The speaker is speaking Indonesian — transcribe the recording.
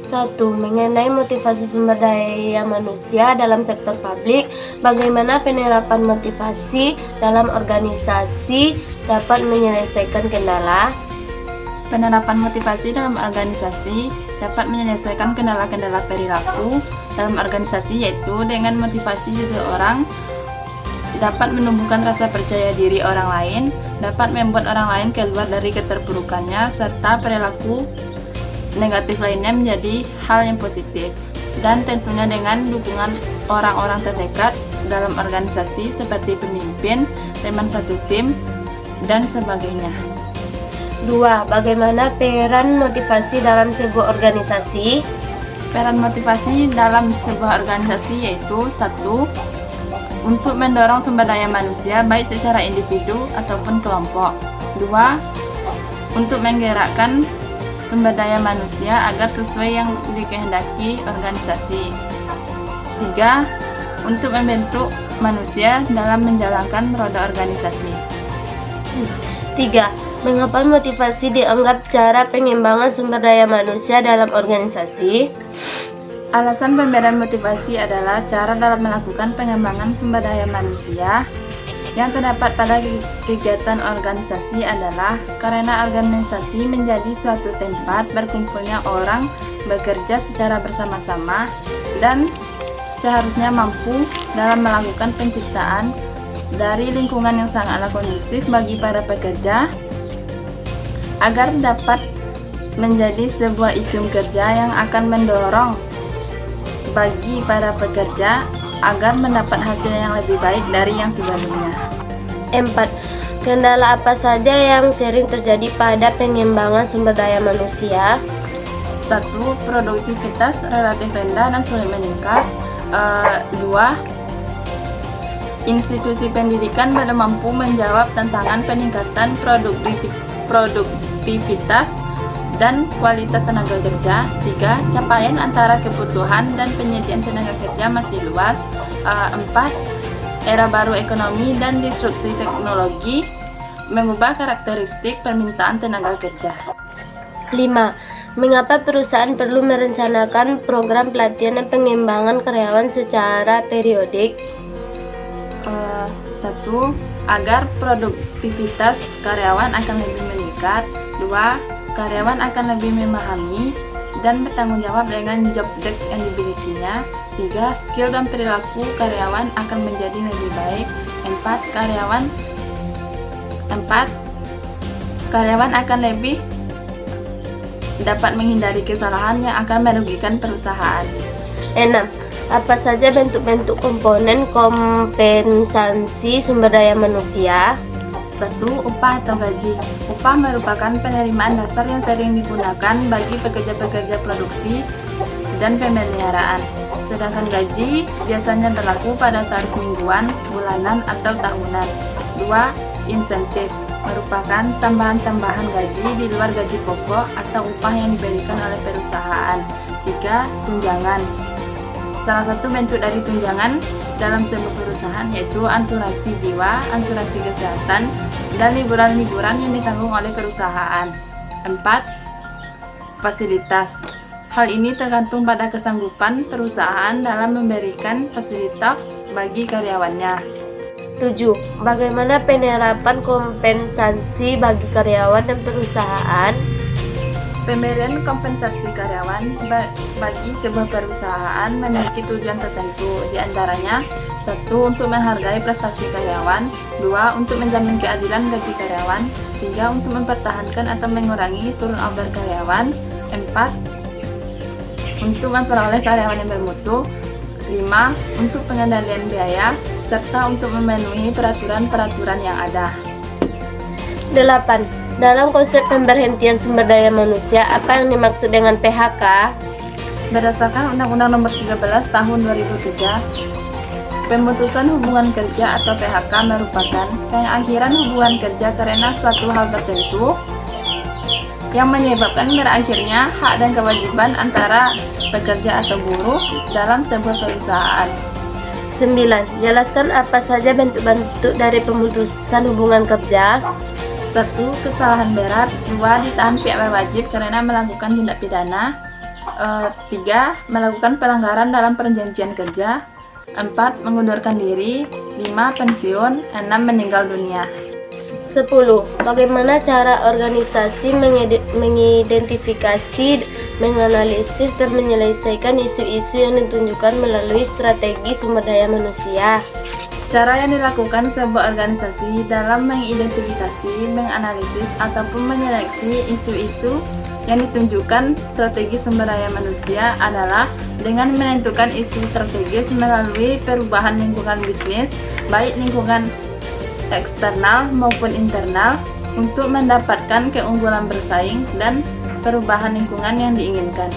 Satu, mengenai motivasi sumber daya manusia dalam sektor publik, bagaimana penerapan motivasi dalam organisasi dapat menyelesaikan kendala? Penerapan motivasi dalam organisasi dapat menyelesaikan kendala-kendala perilaku dalam organisasi, yaitu dengan motivasi seseorang dapat menumbuhkan rasa percaya diri orang lain, dapat membuat orang lain keluar dari keterpurukannya, serta perilaku negatif lainnya menjadi hal yang positif, dan tentunya dengan dukungan orang-orang terdekat dalam organisasi seperti pemimpin, teman satu tim, dan sebagainya. 2. Bagaimana peran motivasi dalam sebuah organisasi? Peran motivasi dalam sebuah organisasi yaitu 1. Untuk mendorong sumber daya manusia baik secara individu ataupun kelompok. 2. Untuk menggerakkan sumber daya manusia agar sesuai yang dikehendaki organisasi. 3. Untuk membentuk manusia dalam menjalankan roda organisasi. 3. Mengapa motivasi dianggap cara pengembangan sumber daya manusia dalam organisasi? Alasan pemberian motivasi adalah cara dalam melakukan pengembangan sumber daya manusia yang terdapat pada kegiatan organisasi adalah karena organisasi menjadi suatu tempat berkumpulnya orang bekerja secara bersama-sama dan seharusnya mampu dalam melakukan penciptaan dari lingkungan yang sangatlah kondusif bagi para pekerja agar dapat menjadi sebuah iklim kerja yang akan mendorong bagi para pekerja agar mendapat hasil yang lebih baik dari yang sebelumnya. 4. Kendala apa saja yang sering terjadi pada pengembangan sumber daya manusia? 1. Produktivitas relatif rendah dan sulit meningkat. 2. Institusi pendidikan belum mampu menjawab tantangan peningkatan produktivitas dan kualitas tenaga kerja. 3. Capaian antara kebutuhan dan penyediaan tenaga kerja masih luas. 4. Era baru ekonomi dan disrupsi teknologi mengubah karakteristik permintaan tenaga kerja. 5. Mengapa perusahaan perlu merencanakan program pelatihan dan pengembangan karyawan secara periodik? 1. Agar produktivitas karyawan akan lebih meningkat. 2. Karyawan akan lebih memahami dan bertanggung jawab dengan job desk yang dimilikinya. 3. Skill dan perilaku karyawan akan menjadi lebih baik. 4. Karyawan akan lebih dapat menghindari kesalahan yang akan merugikan perusahaan. 6. Apa saja bentuk-bentuk komponen kompensasi sumber daya manusia? 1. Upah atau gaji. Upah merupakan penerimaan dasar yang sering digunakan bagi pekerja-pekerja produksi dan pemeliharaan. Sedangkan gaji biasanya berlaku pada tarif mingguan, bulanan, atau tahunan. 2. Insentif merupakan tambahan-tambahan gaji di luar gaji pokok atau upah yang diberikan oleh perusahaan. 3. Tunjangan. Salah satu bentuk dari tunjangan dalam sebuah perusahaan yaitu asuransi jiwa, asuransi kesehatan, dan liburan-liburan yang ditanggung oleh perusahaan. 4. Fasilitas. Hal ini tergantung pada kesanggupan perusahaan dalam memberikan fasilitas bagi karyawannya. 7. Bagaimana penerapan kompensasi bagi karyawan dan perusahaan? Pemberian kompensasi karyawan bagi sebuah perusahaan memiliki tujuan tertentu, di antaranya 1. Untuk menghargai prestasi karyawan. 2. Untuk menjamin keadilan bagi karyawan. 3. Untuk mempertahankan atau mengurangi turnover karyawan. 4. Untuk memperoleh karyawan yang bermutu. 5. Untuk pengendalian biaya, serta untuk memenuhi peraturan-peraturan yang ada. 8. Dalam konsep pemberhentian sumber daya manusia, apa yang dimaksud dengan PHK? Berdasarkan Undang-Undang Nomor 13 Tahun 2003, pemutusan hubungan kerja atau PHK merupakan pengakhiran hubungan kerja karena suatu hal tertentu yang menyebabkan berakhirnya hak dan kewajiban antara pekerja atau buruh dalam sebuah perusahaan. 9. Jelaskan apa saja bentuk-bentuk dari pemutusan hubungan kerja. 1. Kesalahan berat. 2. Ditahan pihak berwajib karena melakukan tindak pidana. 3. Melakukan pelanggaran dalam perjanjian kerja. 4. Mengundurkan diri. 5. Pensiun. 6. Meninggal dunia. 10. Bagaimana cara organisasi mengidentifikasi, menganalisis, dan menyelesaikan isu-isu yang ditunjukkan melalui strategi sumber daya manusia? Cara yang dilakukan sebuah organisasi dalam mengidentifikasi, menganalisis, ataupun menyeleksi isu-isu yang ditunjukkan strategi sumber daya manusia adalah dengan menentukan isu strategis melalui perubahan lingkungan bisnis, baik lingkungan eksternal maupun internal, untuk mendapatkan keunggulan bersaing dan perubahan lingkungan yang diinginkan.